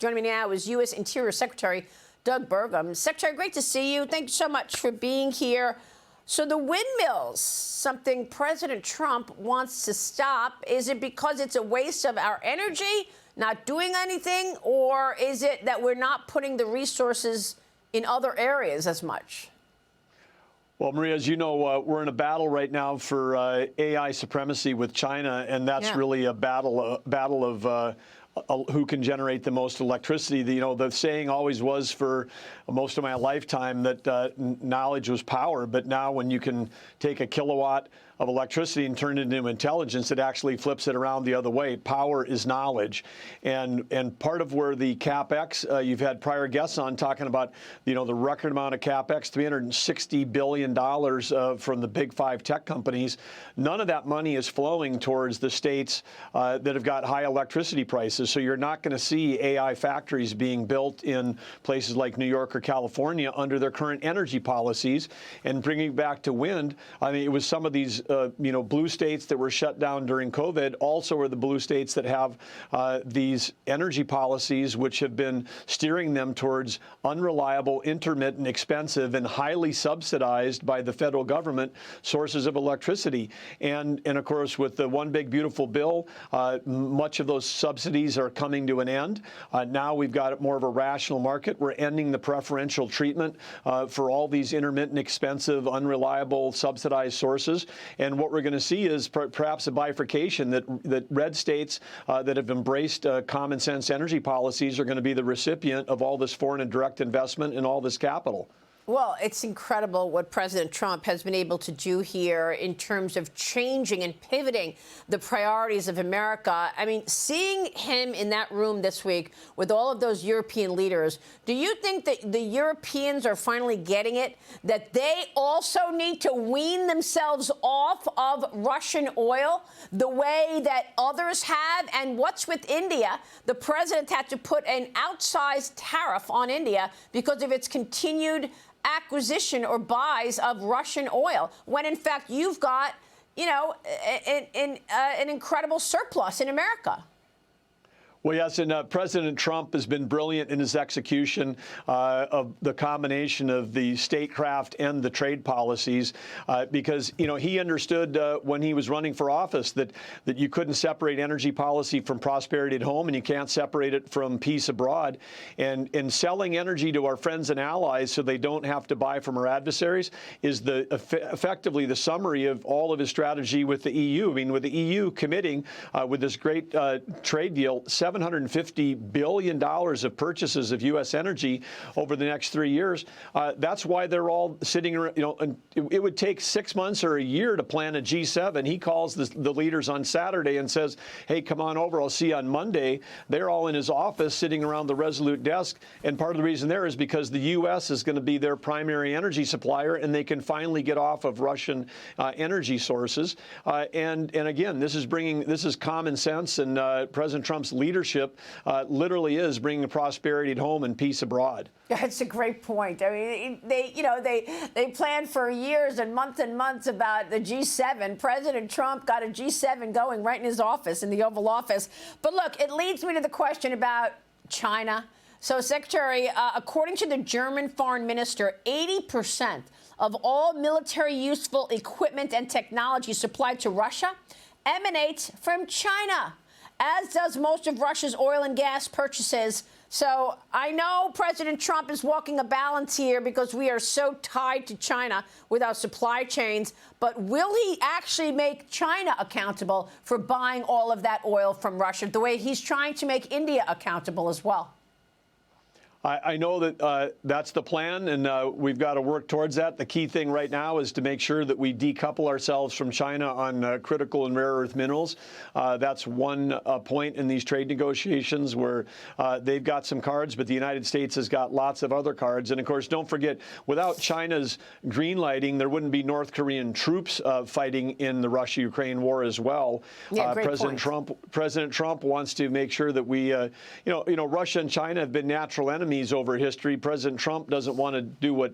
Joining me now is U.S. Interior Secretary Doug Burgum. Secretary, great to see you. Thank you so much for being here. So the windmills, something President Trump wants to stop. Is it because it's a waste of our energy, not doing anything, or is it that we're not putting the resources in other areas as much? Well, Maria, as you know, we're in a battle right now for AI supremacy with China, and that's really a battle of who can generate the most electricity. The saying always was for most of my lifetime that knowledge was power, but now when you can take a kilowatt of electricity and turn it into intelligence, it actually flips it around the other way. Power is knowledge. And part of where the CapEx, you've had prior guests on talking about, the record amount of CapEx, $360 billion from the big five tech companies. None of that money is flowing towards the states that have got high electricity prices. So you're not going to see AI factories being built in places like New York or California under their current energy policies. And bringing it back to wind, I mean, it was some of these blue states that were shut down during COVID also are the blue states that have these energy policies which have been steering them towards unreliable, intermittent, expensive, and highly subsidized by the federal government sources of electricity. And of course, with the One Big Beautiful Bill, much of those subsidies are coming to an end. Now we've got more of a rational market. We're ending the preferential treatment for all these intermittent, expensive, unreliable, subsidized sources. And what we're going to see is perhaps a bifurcation that red states that have embraced common sense energy policies are going to be the recipient of all this foreign and direct investment and all this capital. Well, it's incredible what President Trump has been able to do here in terms of changing and pivoting the priorities of America. I mean, seeing him in that room this week with all of those European leaders, do you think that the Europeans are finally getting it, that they also need to wean themselves off of Russian oil the way that others have? And what's with India? The president had to put an outsized tariff on India because of its continued acquisition or buys of Russian oil, when in fact you've got, an incredible surplus in America. Well, yes, and President Trump has been brilliant in his execution of the combination of the statecraft and the trade policies because, he understood when he was running for office that you couldn't separate energy policy from prosperity at home, and you can't separate it from peace abroad. And selling energy to our friends and allies so they don't have to buy from our adversaries is effectively the summary of all of his strategy with the EU. I mean, with the EU committing with this great trade deal, $750 billion of purchases of U.S. energy over the next 3 years. That's why they're all sitting around, and it would take 6 months or a year to plan a G7. He calls the leaders on Saturday and says, hey, come on over, I'll see you on Monday. They're all in his office sitting around the Resolute desk. And part of the reason there is because the U.S. is going to be their primary energy supplier, and they can finally get off of Russian energy sources. And again, this is common sense, and President Trump's leadership literally is bringing prosperity at home and peace abroad. That's a great point. I mean, they planned for years and months about the G7. President Trump got a G7 going right in his office, in the Oval Office. But look, it leads me to the question about China. So, Secretary, according to the German foreign minister, 80% of all military useful equipment and technology supplied to Russia emanates from China, as does most of Russia's oil and gas purchases. So I know President Trump is walking a balance here because we are so tied to China with our supply chains. But will he actually make China accountable for buying all of that oil from Russia, the way he's trying to make India accountable as well? I know that that's the plan, and we've got to work towards that. The key thing right now is to make sure that we decouple ourselves from China on critical and rare earth minerals. That's one point in these trade negotiations where they've got some cards, but the United States has got lots of other cards. And, of course, don't forget, without China's green lighting, there wouldn't be North Korean troops fighting in the Russia-Ukraine war as well. Yeah, President Trump wants to make sure that we, Russia and China have been natural enemies enemies over history. President Trump doesn't want to do what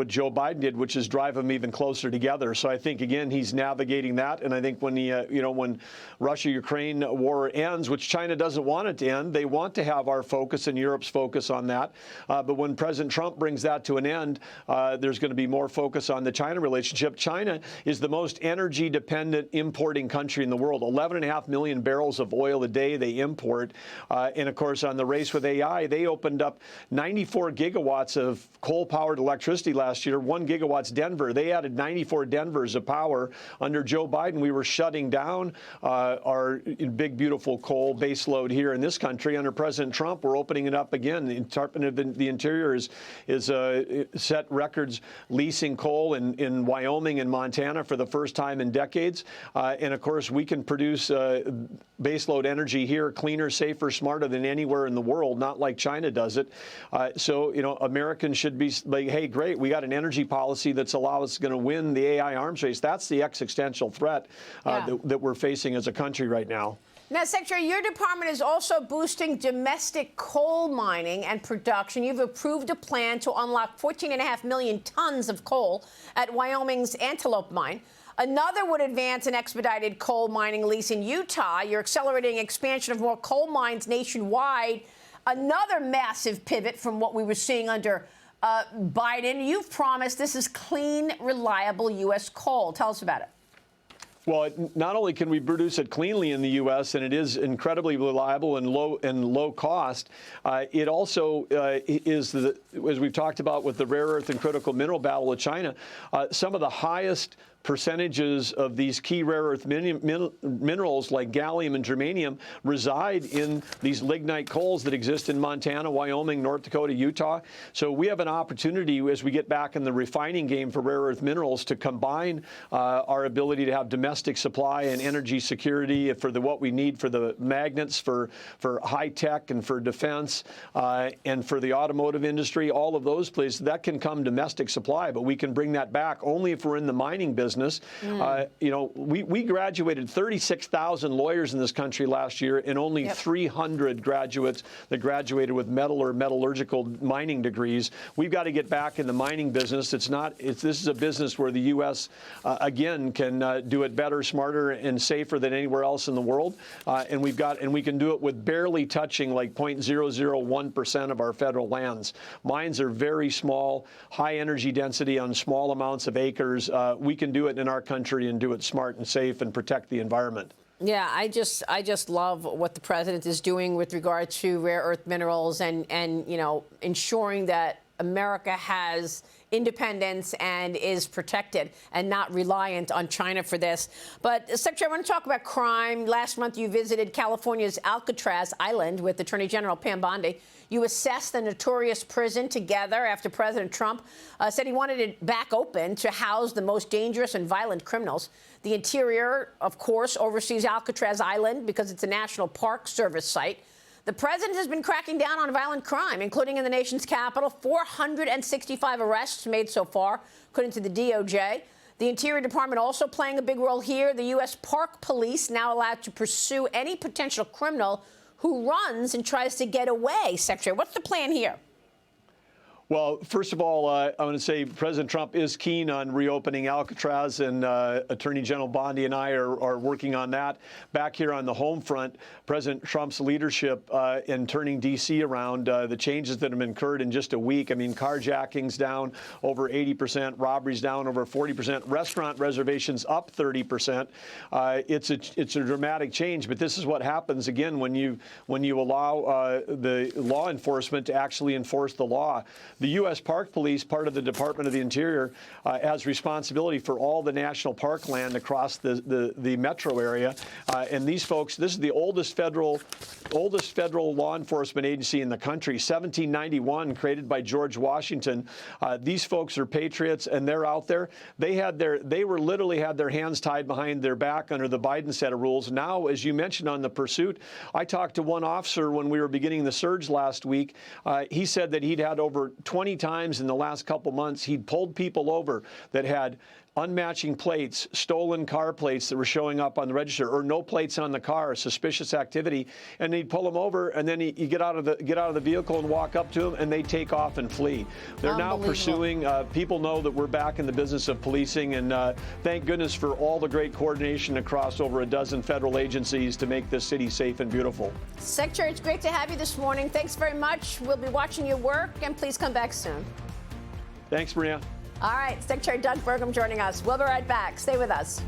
Joe Biden did, which is drive them even closer together. So I think, again, he's navigating that. And I think when when Russia-Ukraine war ends, which China doesn't want it to end, they want to have our focus and Europe's focus on that. But when President Trump brings that to an end, there's going to be more focus on the China relationship. China is the most energy-dependent importing country in the world. 11.5 million barrels of oil a day they import. And, of course, on the race with AI, they opened up 94 gigawatts of coal-powered electricity last year, 1 gigawatt's Denver. They added 94 Denvers of power. Under Joe Biden, we were shutting down our big, beautiful coal base load here in this country. Under President Trump, we're opening it up again. The Department of the Interior is set records leasing coal in Wyoming and Montana for the first time in decades. And, of course, we can produce baseload energy here cleaner, safer, smarter than anywhere in the world, not like China does it. So, Americans should be like, hey, great, we got an energy policy that's going to win the AI arms race. That's the existential threat that we're facing as a country right now. Now, Secretary, your department is also boosting domestic coal mining and production. You've approved a plan to unlock 14.5 million tons of coal at Wyoming's Antelope mine. Another would advance an expedited coal mining lease in Utah. You're accelerating expansion of more coal mines nationwide. Another massive pivot from what we were seeing under Biden. You've promised this is clean, reliable U.S. coal. Tell us about it. Well, not only can we produce it cleanly in the U.S., and it is incredibly reliable and low cost, it also is, as we've talked about with the rare earth and critical mineral battle with China, some of the highest percentages of these key rare earth minerals like gallium and germanium reside in these lignite coals that exist in Montana, Wyoming, North Dakota, Utah. So we have an opportunity as we get back in the refining game for rare earth minerals to combine our ability to have domestic supply and energy security for what we need for the magnets, for high tech and for defense and for the automotive industry, all of those places. That can come domestic supply, but we can bring that back only if we're in the mining business. We graduated 36,000 lawyers in this country last year, and only 300 graduates that graduated with metal or metallurgical mining degrees. We've got to get back in the mining business. This is a business where the U.S. Again can do it better, smarter, and safer than anywhere else in the world. And we can do it with barely touching like 0.001% of our federal lands. Mines are very small, high energy density on small amounts of acres. We can do it in our country and do it smart and safe and protect the environment. Yeah, I just love what the president is doing with regard to rare earth minerals and ensuring that America has independence and is protected and not reliant on China for this. But, Secretary, I want to talk about crime. Last month, you visited California's Alcatraz Island with Attorney General Pam Bondi. You assessed the notorious prison together after President Trump said he wanted it back open to house the most dangerous and violent criminals. The Interior, of course, oversees Alcatraz Island because it's a National Park Service site. The president has been cracking down on violent crime, including in the nation's capital. 465 arrests made so far, according to the DOJ. The Interior Department also playing a big role here. The U.S. Park Police now allowed to pursue any potential criminal who runs and tries to get away. Secretary, what's the plan here? Well, first of all, I want to say President Trump is keen on reopening Alcatraz, and Attorney General Bondi and I are working on that. Back here on the home front, President Trump's leadership in turning D.C. around, the changes that have occurred in just a week. I mean, carjackings down over 80%, robberies down over 40%, restaurant reservations up 30%. It's a dramatic change, but this is what happens, again, when you allow the law enforcement to actually enforce the law. The U.S. Park Police, part of the Department of the Interior, has responsibility for all the national park land across the metro area. And these folks, this is the oldest federal law enforcement agency in the country, 1791, created by George Washington. These folks are patriots, and they're out there. They literally had their hands tied behind their back under the Biden set of rules. Now, as you mentioned on the pursuit, I talked to one officer when we were beginning the surge last week. He said that he'd had over 20 times in the last couple months, he'd pulled people over that had unmatching plates, stolen car plates that were showing up on the register, or no plates on the car, suspicious activity, and he'd pull them over, and then you get out of the vehicle and walk up to them, and they take off and flee. They're now pursuing. People know that we're back in the business of policing, and thank goodness for all the great coordination across over a dozen federal agencies to make this city safe and beautiful. Secretary, it's great to have you this morning. Thanks very much. We'll be watching your work, and please come back soon. Thanks, Maria. All right, Secretary Doug Burgum joining us. We'll be right back. Stay with us.